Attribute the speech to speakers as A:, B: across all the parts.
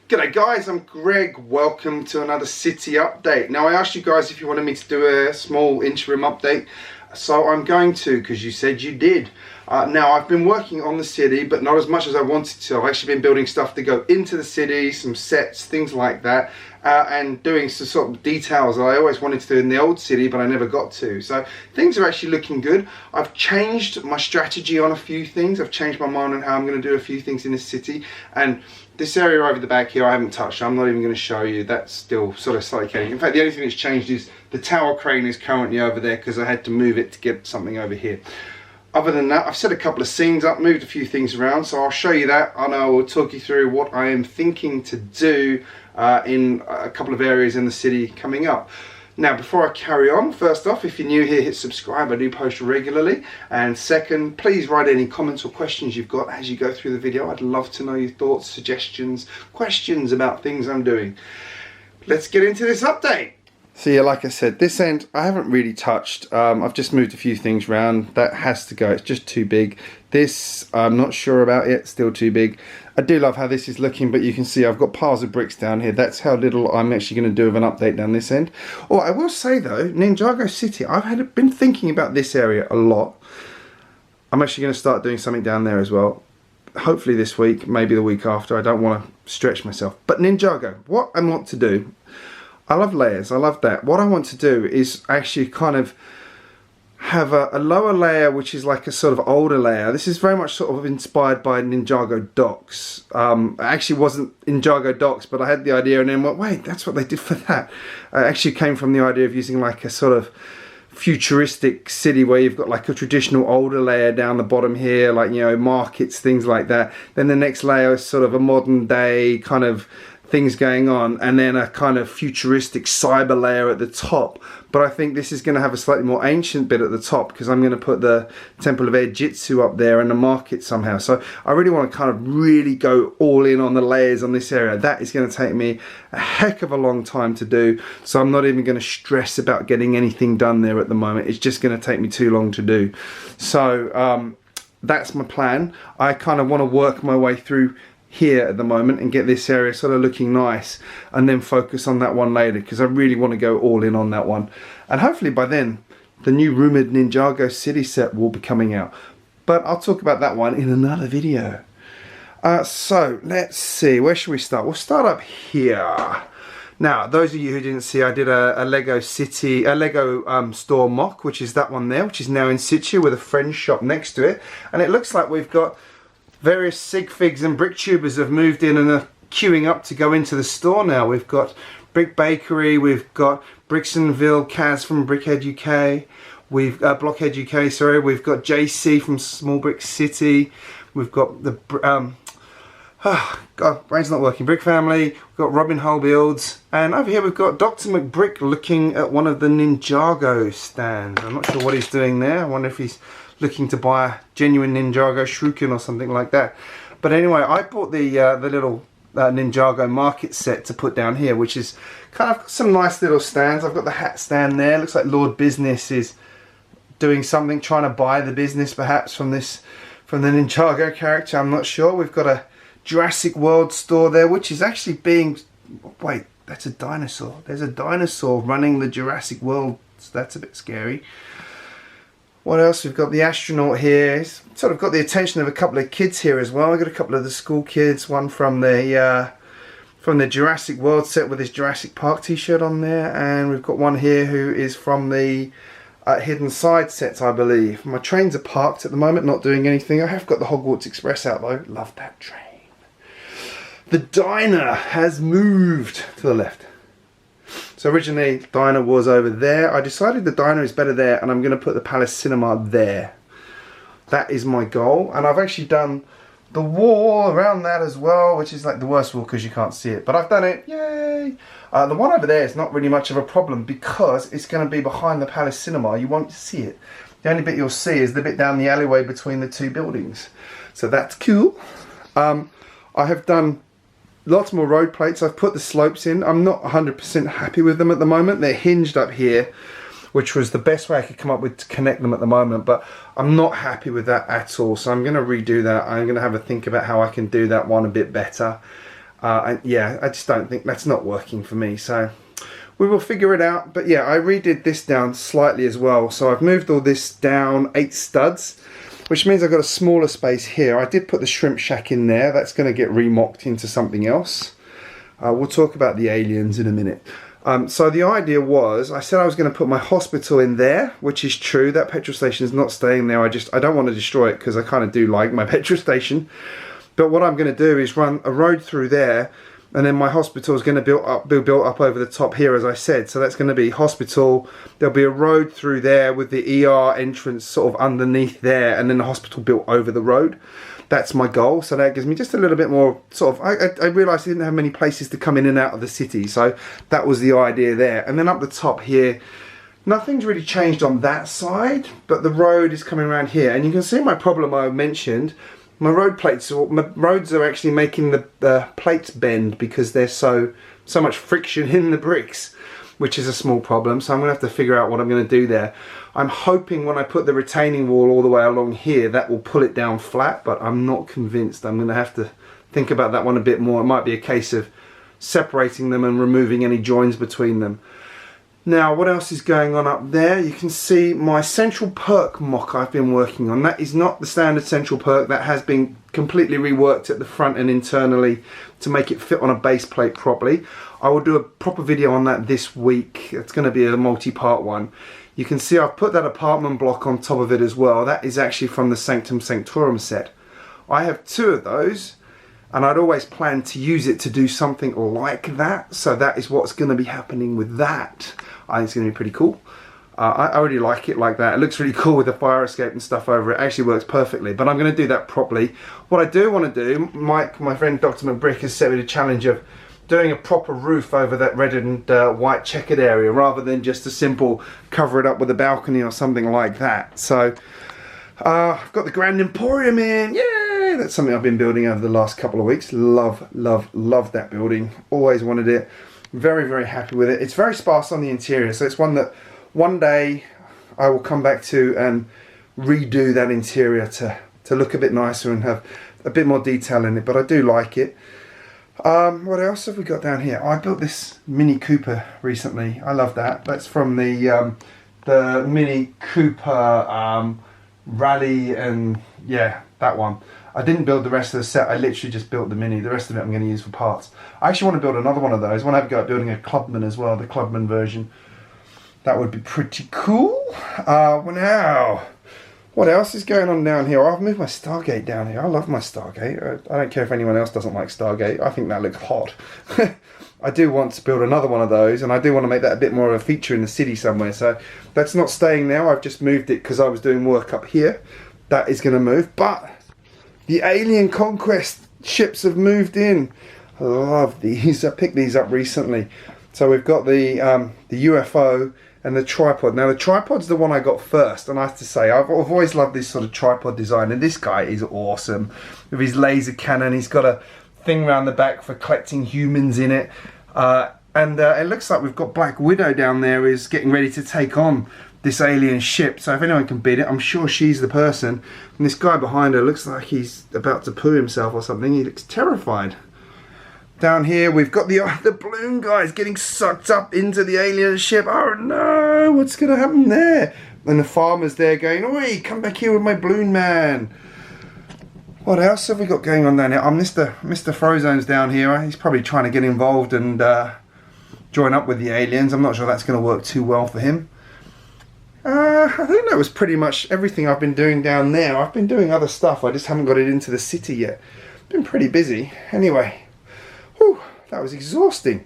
A: G'day guys, I'm Greg. Welcome to another city update. Now I asked you guys if you wanted me to do a small interim update, so I'm going to, because you said you did. Now I've been working on the city, but not as much as I wanted to. I've actually been building stuff to go into the city, some sets, things like that, and doing some sort of details that I always wanted to do in the old city, but I never got to. So things are actually looking good. I've changed my strategy on a few things. I've changed my mind on how I'm going to do a few things in the city, and this area over the back here I haven't touched. I'm not even going to show you. That's still sort of slightly changing. In fact, the only thing that's changed is the tower crane is currently over there because I had to move it to get something over here. Other than that, I've set a couple of scenes up, moved a few things around, so I'll show you that, and I will talk you through what I am thinking to do in a couple of areas in the city coming up. Now, before I carry on, first off, if you're new here, hit subscribe. I do post regularly. And second, please write any comments or questions you've got as you go through the video. I'd love to know your thoughts, suggestions, questions about things I'm doing. Let's get into this update. So yeah, like I said, this end I haven't really touched. I've just moved a few things around. That has to go. It's just too big. This, I'm not sure about it. Still too big. I do love how this is looking, but you can see I've got piles of bricks down here. That's how little I'm actually going to do of an update down this end. Oh, I will say though, Ninjago City, I've been thinking about this area a lot. I'm actually going to start doing something down there as well. Hopefully this week, maybe the week after. I don't want to stretch myself. But Ninjago, what I want to do, I love layers, I love that. What I want to do is actually kind of have a lower layer, which is like a sort of older layer. This is very much sort of inspired by Ninjago docks. It actually wasn't Ninjago docks, but I had the idea and then went, wait, that's what they did for that. It actually came from the idea of using like a sort of futuristic city where you've got like a traditional older layer down the bottom here, like, you know, markets, things like that. Then the next layer is sort of a modern day kind of things going on, and then a kind of futuristic cyber layer at the top. But I think this is going to have a slightly more ancient bit at the top because I'm going to put the Temple of Air Jitsu up there and the market somehow. So I really want to kind of really go all in on the layers on this area. That is going to take me a heck of a long time to do, so I'm not even going to stress about getting anything done there at the moment. It's just going to take me too long to do. So that's my plan. I kind of want to work my way through here at the moment and get this area sort of looking nice, and then focus on that one later because I really want to go all in on that one. And hopefully by then the new rumoured Ninjago City set will be coming out, but I'll talk about that one in another video. So let's see, where should we start? We'll start up here. Now, those of you who didn't see, I did a Lego City, a Lego store mock, which is that one there, which is now in situ with a friend's shop next to it, and it looks like we've got various sig figs and brick tubers have moved in and are queuing up to go into the store now. We've got Brick Bakery, we've got Brixtonville, Kaz from Brickhead UK, we've Blockhead UK, sorry, we've got JC from Small Brick City, we've got the God, brain's not working, Brick Family, we've got Robin Hull Builds, and over here we've got Dr. McBrick looking at one of the Ninjago stands. I'm not sure what he's doing there. I wonder if he's looking to buy a genuine Ninjago shuriken or something like that. But anyway, I bought the little Ninjago market set to put down here, which is kind of some nice little stands. I've got the hat stand there. Looks like Lord Business is doing something, trying to buy the business perhaps from the Ninjago character. I'm not sure. We've got a Jurassic World store there, which is actually being... Wait, that's a dinosaur. There's a dinosaur running the Jurassic World. So that's a bit scary. What else? We've got the astronaut here. It's sort of got the attention of a couple of kids here as well. I've got a couple of the school kids, one from the Jurassic World set with his Jurassic Park t-shirt on there, and we've got one here who is from the Hidden Side sets, I believe. My trains are parked at the moment, not doing anything. I have got the Hogwarts Express out though. Love that train. The diner has moved to the left. So originally, diner was over there. I decided the diner is better there, and I'm going to put the Palace Cinema there. That is my goal, and I've actually done the wall around that as well, which is like the worst wall because you can't see it, but I've done it. Yay! The one over there is not really much of a problem because it's going to be behind the Palace Cinema. You won't see it. The only bit you'll see is the bit down the alleyway between the two buildings. So that's cool. I have done lots more road plates. I've put the slopes in. I'm not 100% happy with them at the moment. They're hinged up here, which was the best way I could come up with to connect them at the moment, but I'm not happy with that at all. So I'm going to redo that. I'm going to have a think about how I can do that one a bit better. And yeah, I just don't think that's not working for me. So we will figure it out. But yeah, I redid this down slightly as well. So I've moved all this down 8 studs, which means I've got a smaller space here. I did put the shrimp shack in there. That's going to get remocked into something else. We'll talk about the aliens in a minute. So the idea was, I said I was going to put my hospital in there, which is true. That petrol station is not staying there. I don't want to destroy it because I kind of do like my petrol station. But what I'm going to do is run a road through there, and then my hospital is going to be built up over the top here, as I said. So that's going to be hospital. There'll be a road through there with the ER entrance sort of underneath there, and then the hospital built over the road. That's my goal. So that gives me just a little bit more sort of, I realised I didn't have many places to come in and out of the city. So that was the idea there. And then up the top here, nothing's really changed on that side, but the road is coming around here. And you can see my problem I mentioned. My roads are actually making the plates bend because there's so much friction in the bricks, which is a small problem. So I'm going to have to figure out what I'm going to do there. I'm hoping when I put the retaining wall all the way along here, that will pull it down flat, but I'm not convinced. I'm going to have to think about that one a bit more. It might be a case of separating them and removing any joins between them. Now, what else is going on up there? You can see my central perk mock I've been working on. That is not the standard central perk. That has been completely reworked at the front and internally to make it fit on a base plate properly. I will do a proper video on that this week. It's going to be a multi-part one. You can see I've put that apartment block on top of it as well. That is actually from the Sanctum Sanctorum set. I have 2 of those, and I'd always planned to use it to do something like that. So that is what's going to be happening with that. I think it's going to be pretty cool. I really like it like that. It looks really cool with the fire escape and stuff over it. It actually works perfectly, but I'm going to do that properly. What I do want to do, Mike, my friend Dr. McBrick, has set me the challenge of doing a proper roof over that red and white checkered area rather than just a simple cover it up with a balcony or something like that. So I've got the Grand Emporium in. Yay! That's something I've been building over the last couple of weeks. Love, love, love that building. Always wanted it. Very, very happy with it. It's very sparse on the interior, so it's one that one day I will come back to and redo that interior to look a bit nicer and have a bit more detail in it, but I do like it. What else have we got down here? I built this Mini Cooper recently. I love that. That's from the Mini Cooper Rally, and yeah, that one. I didn't build the rest of the set. I literally just built the Mini. The rest of it I'm going to use for parts. I actually want to build another one of those. I want to have a go at building a Clubman as well, the Clubman version. That would be pretty cool. Now, what else is going on down here? I've moved my Stargate down here. I love my Stargate. I don't care if anyone else doesn't like Stargate. I think that looks hot. I do want to build another one of those, and I do want to make that a bit more of a feature in the city somewhere. So that's not staying now. I've just moved it because I was doing work up here. That is going to move, but the Alien Conquest ships have moved in. I love these. I picked these up recently. So we've got the UFO and the tripod. Now the tripod's the one I got first, and I have to say I've always loved this sort of tripod design, and this guy is awesome with his laser cannon. He's got a thing around the back for collecting humans in it, and it looks like we've got Black Widow down there is getting ready to take on this alien ship. So if anyone can beat it, I'm sure she's the person. And this guy behind her looks like he's about to poo himself or something. He looks terrified. Down here we've got the balloon guys getting sucked up into the alien ship. Oh no, what's going to happen there? And the farmer's there going, oi, come back here with my balloon man. What else have we got going on down here? Mr. Frozone's down here. He's probably trying to get involved and join up with the aliens. I'm not sure that's going to work too well for him. I think that was pretty much everything I've been doing down there. I've been doing other stuff. I just haven't got it into the city yet. Been pretty busy. Anyway, whew, that was exhausting.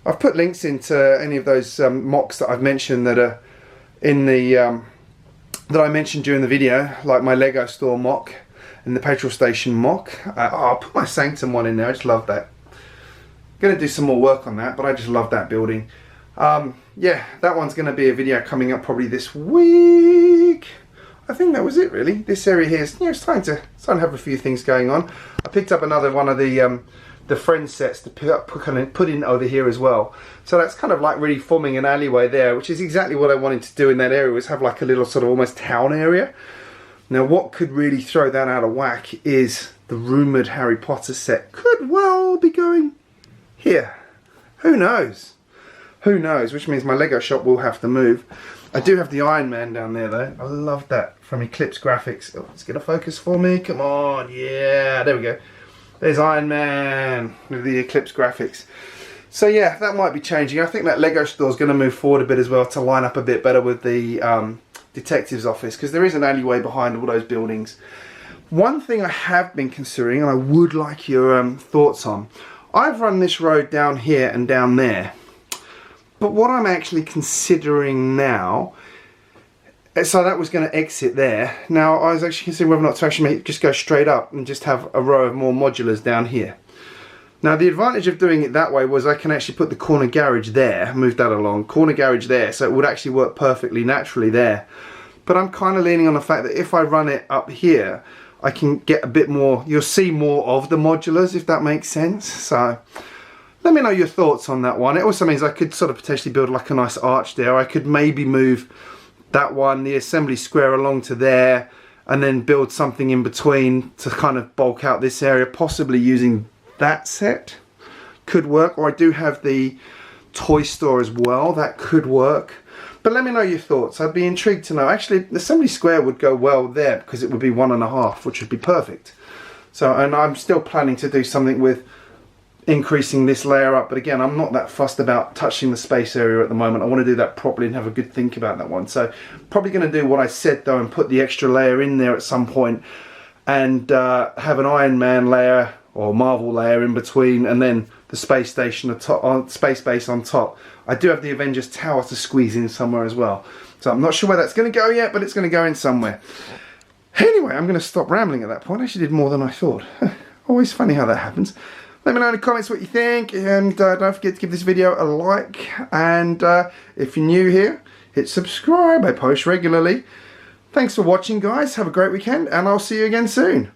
A: I've put links into any of those mocks that I've mentioned that are in the that I mentioned during the video, like my Lego store mock and the petrol station mock. I'll put my Sanctum one in there. I just love that. Going to do some more work on that, but I just love that building. Yeah, that one's going to be a video coming up probably this week. I think that was it really. This area here is, it's starting to have a few things going on. I picked up another one of the friend sets to put in over here as well. So that's kind of like really forming an alleyway there, which is exactly what I wanted to do in that area, was have like a little sort of almost town area. Now what could really throw that out of whack is the rumoured Harry Potter set could well be going here. Who knows? Who knows? Which means my Lego shop will have to move. I do have the Iron Man down there though. I love that from Eclipse Graphics. Oh, it's going to focus for me. Come on. Yeah, there we go. There's Iron Man with the Eclipse Graphics. So yeah, that might be changing. I think that Lego store is going to move forward a bit as well to line up a bit better with the detective's office, because there is an alleyway behind all those buildings. One thing I have been considering, and I would like your thoughts on, I've run this road down here and down there. But what I'm actually considering now, so that was going to exit there. Now I was actually considering whether or not to actually just go straight up and just have a row of more modulars down here. Now the advantage of doing it that way was I can actually put the corner garage there, move that along, corner garage there, so it would actually work perfectly naturally there. But I'm kind of leaning on the fact that if I run it up here, I can get a bit more, you'll see more of the modulars, if that makes sense. So let me know your thoughts on that one. It also means I could sort of potentially build like a nice arch there. I could maybe move that one, the assembly square, along to there, and then build something in between to kind of bulk out this area, possibly using that set. Could work. Or I do have the toy store as well, that could work. But let me know your thoughts. I'd be intrigued to know. Actually, the assembly square would go well there because it would be 1.5, which would be perfect. So, and I'm still planning to do something with increasing this layer up, but again, I'm not that fussed about touching the space area at the moment. I want to do that properly and have a good think about that one. So probably going to do what I said though and put the extra layer in there at some point, and have an Iron Man layer or Marvel layer in between, and then the space station atop, space base on top. I do have the Avengers Tower to squeeze in somewhere as well, so I'm not sure where that's going to go yet, but it's going to go in somewhere. Anyway, I'm going to stop rambling at that point. I actually did more than I thought. Always funny how that happens. Let me know in the comments what you think, and don't forget to give this video a like, and if you're new here, hit subscribe. I post regularly. Thanks for watching, guys. Have a great weekend, and I'll see you again soon.